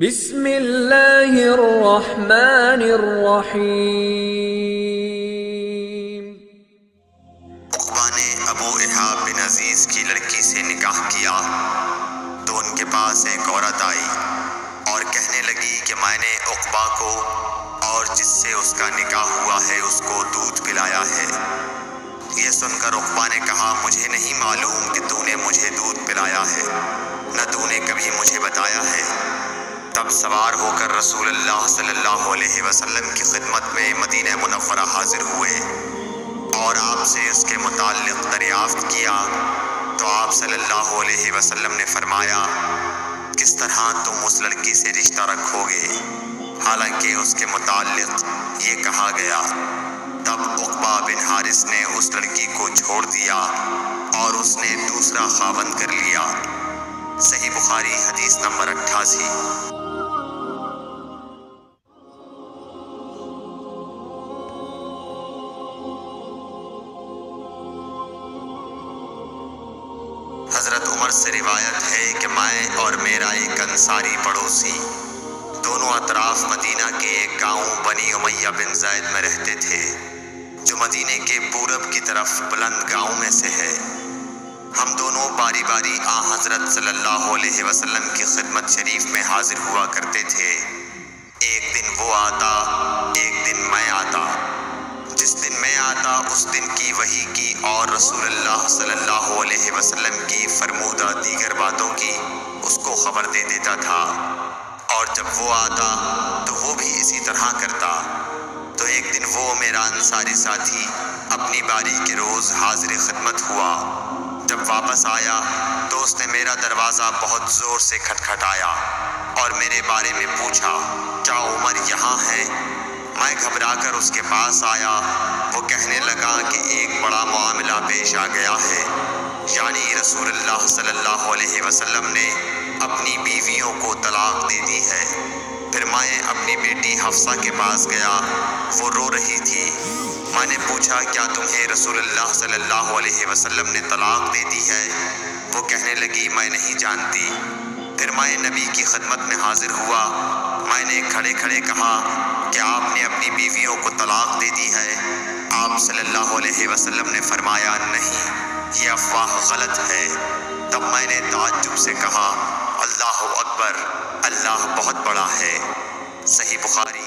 بسم اللہ الرحمن الرحیم۔ عقبہ نے ابو احاب بن عزیز کی لڑکی سے نکاح کیا تو ان کے پاس ایک عورت آئی اور کہنے لگی کہ میں نے عقبہ کو اور جس سے اس کا نکاح ہوا ہے اس کو دودھ پلایا ہے۔ یہ سن کر عقبہ نے کہا مجھے نہیں معلوم کہ تو نے مجھے دودھ پلایا ہے، نہ تو نے کبھی مجھے بتایا ہے۔ تب سوار ہو کر رسول اللہ صلی اللہ علیہ وسلم کی خدمت میں مدینہ منورہ حاضر ہوئے اور آپ سے اس کے متعلق دریافت کیا تو آپ صلی اللہ علیہ وسلم نے فرمایا کس طرح تم اس لڑکی سے رشتہ رکھو گے، حالانکہ اس کے متعلق یہ کہا گیا۔ تب عقبہ بن حارث نے اس لڑکی کو چھوڑ دیا اور اس نے دوسرا خاوند کر لیا۔ صحیح بخاری حدیث نمبر 88۔ حضرت عمر سے روایت ہے کہ میں اور میرا ایک انصاری پڑوسی دونوں اطراف مدینہ کے ایک گاؤں بنی امیہ بن زید میں رہتے تھے، جو مدینے کے پورب کی طرف بلند گاؤں میں سے ہے۔ ہم دونوں باری باری حضرت صلی اللہ علیہ وسلم کی خدمت شریف میں حاضر ہوا کرتے تھے۔ ایک دن وہ آتا، ایک دن میں آتا۔ جس دن میں آتا اس دن کی وحی کی اور رسول اللہ صلی اللہ علیہ وسلم کی فرمودہ دیگر باتوں کی اس کو خبر دے دیتا تھا، اور جب وہ آتا تو وہ بھی اسی طرح کرتا۔ تو ایک دن وہ میرا انصاری ساتھی اپنی باری کے روز حاضر خدمت ہوا۔ جب واپس آیا تو اس نے میرا دروازہ بہت زور سے کھٹکھٹایا اور میرے بارے میں پوچھا کیا عمر یہاں ہے؟ میں گھبرا کر اس کے پاس آیا۔ وہ کہنے لگا کہ ایک بڑا معاملہ پیش آ گیا ہے، یعنی رسول اللہ صلی اللہ علیہ وسلم نے اپنی بیویوں کو طلاق دے دی ہے۔ پھر میں اپنی بیٹی حفصہ کے پاس گیا، وہ رو رہی تھی۔ میں نے پوچھا کیا تمہیں رسول اللہ صلی اللہ علیہ وسلم نے طلاق دے دی ہے؟ وہ کہنے لگی میں نہیں جانتی۔ پھر میں نبی کی خدمت میں حاضر ہوا۔ میں نے کھڑے کھڑے کہا کہ آپ نے اپنی بیویوں کو طلاق دے دی ہے؟ آپ صلی اللہ علیہ وسلم نے فرمایا نہیں، یہ افواہ غلط ہے۔ تب میں نے تعجب سے کہا اللہ اکبر، اللہ بہت بڑا ہے۔ صحیح بخاری